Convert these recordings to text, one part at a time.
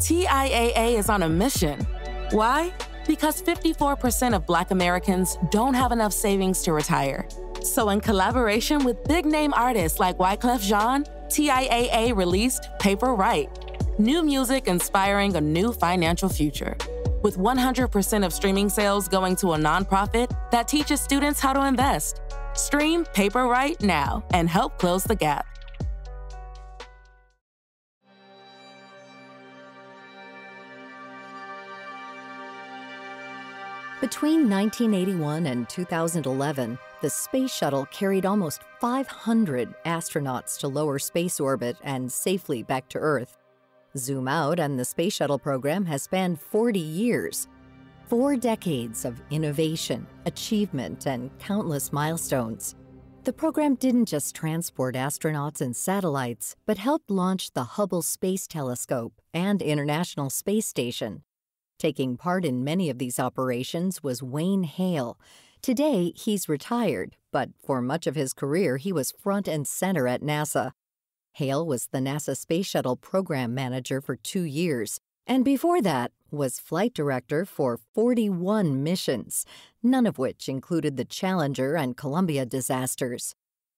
TIAA is on a mission. Why? Because 54% of Black Americans don't have enough savings to retire. So in collaboration with big-name artists like Wyclef Jean, TIAA released Paper Right, new music inspiring a new financial future. With 100% of streaming sales going to a nonprofit that teaches students how to invest. Stream Paper Right now and help close the gap. Between 1981 and 2011, the Space Shuttle carried almost 500 astronauts to lower space orbit and safely back to Earth. Zoom out, and the Space Shuttle program has spanned 40 years. 4 decades of innovation, achievement, and countless milestones. The program didn't just transport astronauts and satellites, but helped launch the Hubble Space Telescope and International Space Station. Taking part in many of these operations was Wayne Hale. Today, he's retired, but for much of his career, he was front and center at NASA. Hale was the NASA Space Shuttle Program manager for 2 years, and before that was flight director for 41 missions, none of which included the Challenger and Columbia disasters.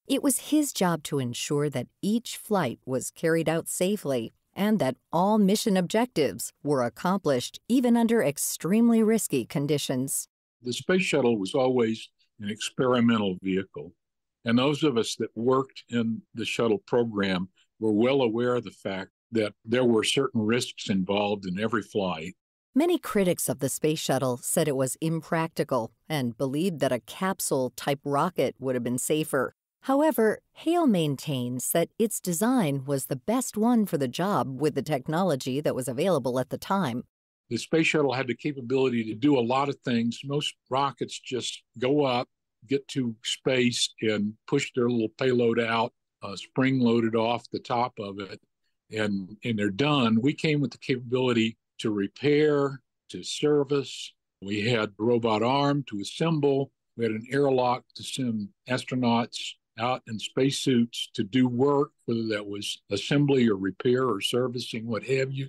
It was his job to ensure that each flight was carried out safely and that all mission objectives were accomplished even under extremely risky conditions. The Space Shuttle was always an experimental vehicle, and those of us that worked in the shuttle program were well aware of the fact that there were certain risks involved in every flight. Many critics of the Space Shuttle said it was impractical and believed that a capsule-type rocket would have been safer. However, Hale maintains that its design was the best one for the job with the technology that was available at the time. The Space Shuttle had the capability to do a lot of things. Most rockets just go up, get to space, and push their little payload out, spring-loaded off the top of it, and they're done. We came with the capability to repair, to service. We had a robot arm to assemble. We had an airlock to send astronauts out in spacesuits to do work, whether that was assembly or repair or servicing, what have you.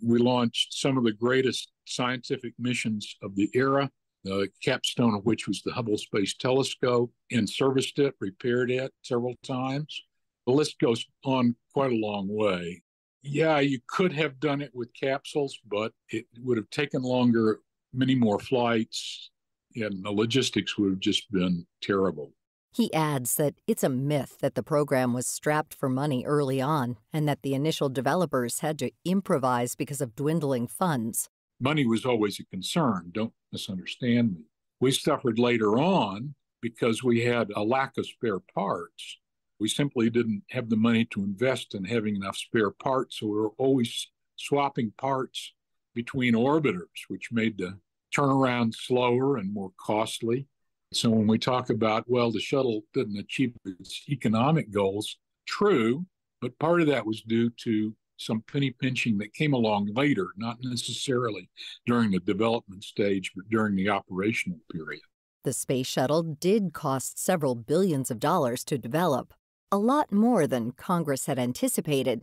We launched some of the greatest scientific missions of the era, the capstone of which was the Hubble Space Telescope, and serviced it, repaired it several times. The list goes on quite a long way. Yeah, you could have done it with capsules, but it would have taken longer, many more flights, and the logistics would have just been terrible. He adds that it's a myth that the program was strapped for money early on and that the initial developers had to improvise because of dwindling funds. Money was always a concern, don't misunderstand me. We suffered later on because we had a lack of spare parts. We simply didn't have the money to invest in having enough spare parts, so we were always swapping parts between orbiters, which made the turnaround slower and more costly. So when we talk about, well, the shuttle didn't achieve its economic goals, true, but part of that was due to some penny pinching that came along later, not necessarily during the development stage, but during the operational period. The Space Shuttle did cost several billions of dollars to develop, a lot more than Congress had anticipated.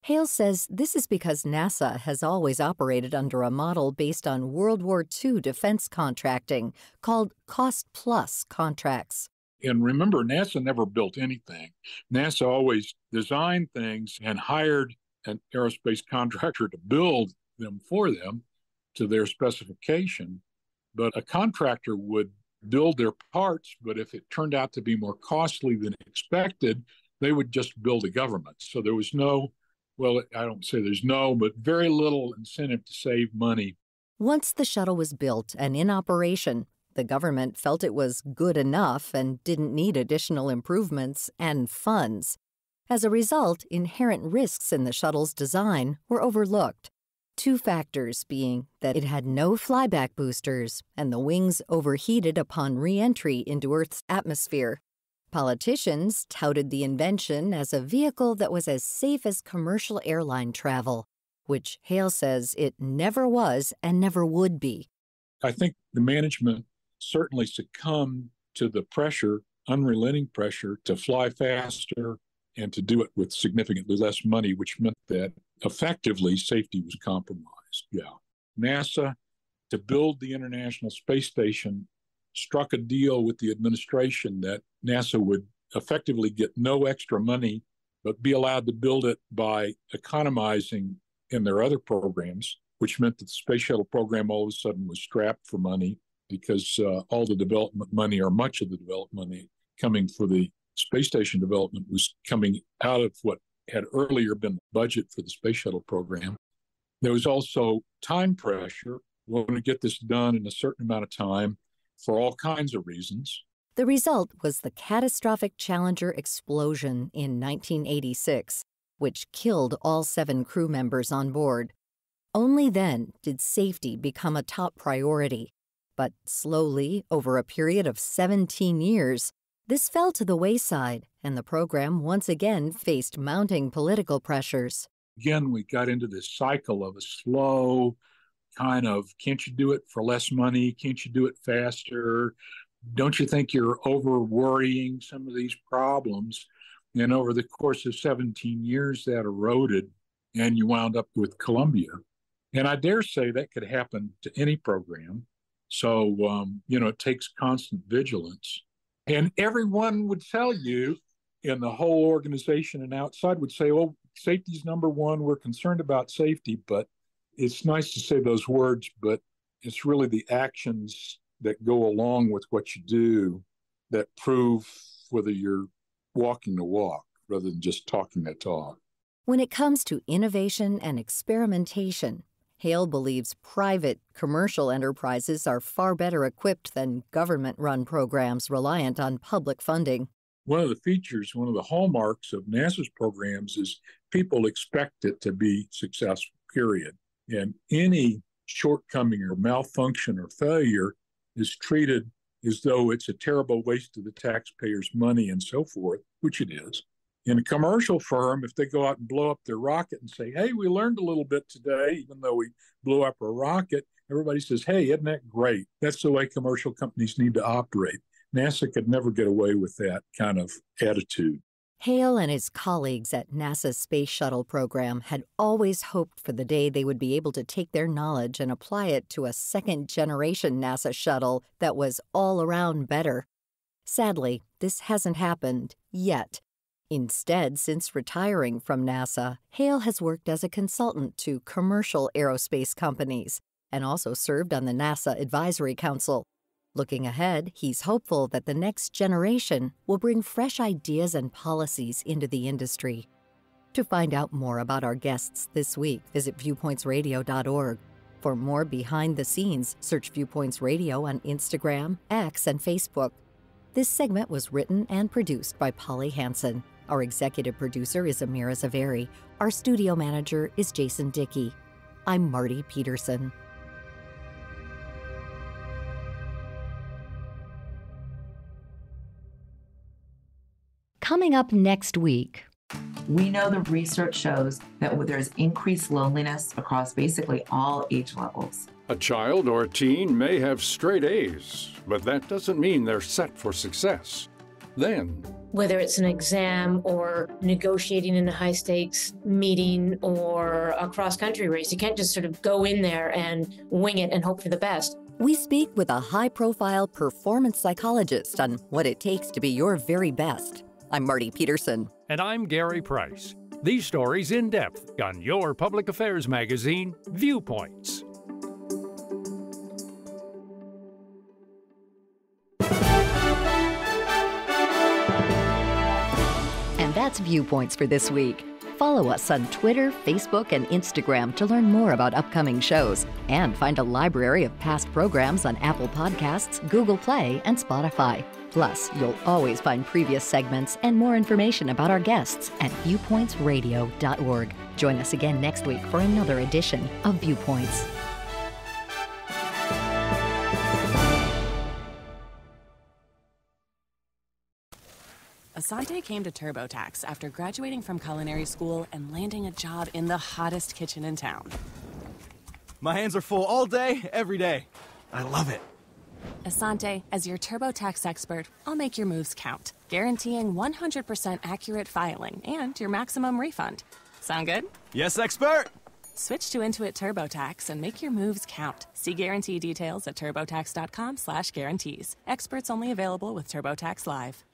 Hale says this is because NASA has always operated under a model based on World War II defense contracting called cost-plus contracts. And remember, NASA never built anything. NASA always designed things and hired an aerospace contractor to build them for them to their specification. But a contractor would build their parts, but if it turned out to be more costly than expected, they would just build a government. So there was no, well, I don't say there's no, but very little incentive to save money. Once the shuttle was built and in operation, the government felt it was good enough and didn't need additional improvements and funds. As a result, inherent risks in the shuttle's design were overlooked. 2 factors being that it had no flyback boosters and the wings overheated upon re-entry into Earth's atmosphere. Politicians touted the invention as a vehicle that was as safe as commercial airline travel, which Hale says it never was and never would be. I think the management certainly succumbed to the pressure, unrelenting pressure, to fly faster and to do it with significantly less money, which meant that effectively, safety was compromised. Yeah. NASA, to build the International Space Station, struck a deal with the administration that NASA would effectively get no extra money, but be allowed to build it by economizing in their other programs, which meant that the Space Shuttle Program all of a sudden was strapped for money because all the development money, or much of the development money coming for the space station development, was coming out of what had earlier been the budget for the Space Shuttle Program. There was also time pressure. We want to get this done in a certain amount of time for all kinds of reasons. The result was the catastrophic Challenger explosion in 1986, which killed all 7 crew members on board. Only then did safety become a top priority. But slowly, over a period of 17 years, this fell to the wayside, and the program once again faced mounting political pressures. Again, we got into this cycle of a slow kind of, can't you do it for less money? Can't you do it faster? Don't you think you're over worrying some of these problems? And over the course of 17 years, that eroded, and you wound up with Columbia. And I dare say that could happen to any program. So, it takes constant vigilance. And everyone would tell you, in the whole organization and outside, would say, oh, safety's number one. We're concerned about safety. But it's nice to say those words, but it's really the actions that go along with what you do that prove whether you're walking the walk rather than just talking the talk. When it comes to innovation and experimentation, Hale believes private, commercial enterprises are far better equipped than government-run programs reliant on public funding. One of the features, one of the hallmarks of NASA's programs is people expect it to be successful, period. And any shortcoming or malfunction or failure is treated as though it's a terrible waste of the taxpayers' money and so forth, which it is. In a commercial firm, if they go out and blow up their rocket and say, hey, we learned a little bit today, even though we blew up a rocket, everybody says, hey, isn't that great? That's the way commercial companies need to operate. NASA could never get away with that kind of attitude. Hale and his colleagues at NASA's Space Shuttle Program had always hoped for the day they would be able to take their knowledge and apply it to a second-generation NASA shuttle that was all around better. Sadly, this hasn't happened yet. Instead, since retiring from NASA, Hale has worked as a consultant to commercial aerospace companies and also served on the NASA Advisory Council. Looking ahead, he's hopeful that the next generation will bring fresh ideas and policies into the industry. To find out more about our guests this week, visit viewpointsradio.org. For more behind the scenes, search Viewpoints Radio on Instagram, X, and Facebook. This segment was written and produced by Polly Hansen. Our executive producer is Amira Zaveri. Our studio manager is Jason Dickey. I'm Marty Peterson. Coming up next week. We know the research shows that there's increased loneliness across basically all age levels. A child or a teen may have straight A's, but that doesn't mean they're set for success. Then, whether it's an exam or negotiating in a high-stakes meeting or a cross-country race, you can't just sort of go in there and wing it and hope for the best. We speak with a high-profile performance psychologist on what it takes to be your very best. I'm Marty Peterson. And I'm Gary Price. These stories in depth on your public affairs magazine, Viewpoints. And that's Viewpoints for this week. Follow us on Twitter, Facebook, and Instagram to learn more about upcoming shows and find a library of past programs on Apple Podcasts, Google Play, and Spotify. Plus, you'll always find previous segments and more information about our guests at viewpointsradio.org. Join us again next week for another edition of Viewpoints. Asante came to TurboTax after graduating from culinary school and landing a job in the hottest kitchen in town. My hands are full all day, every day. I love it. Asante, as your TurboTax expert, I'll make your moves count, guaranteeing 100% accurate filing and your maximum refund. Sound good? Yes, expert! Switch to Intuit TurboTax and make your moves count. See guarantee details at turbotax.com/guarantees. Experts only available with TurboTax Live.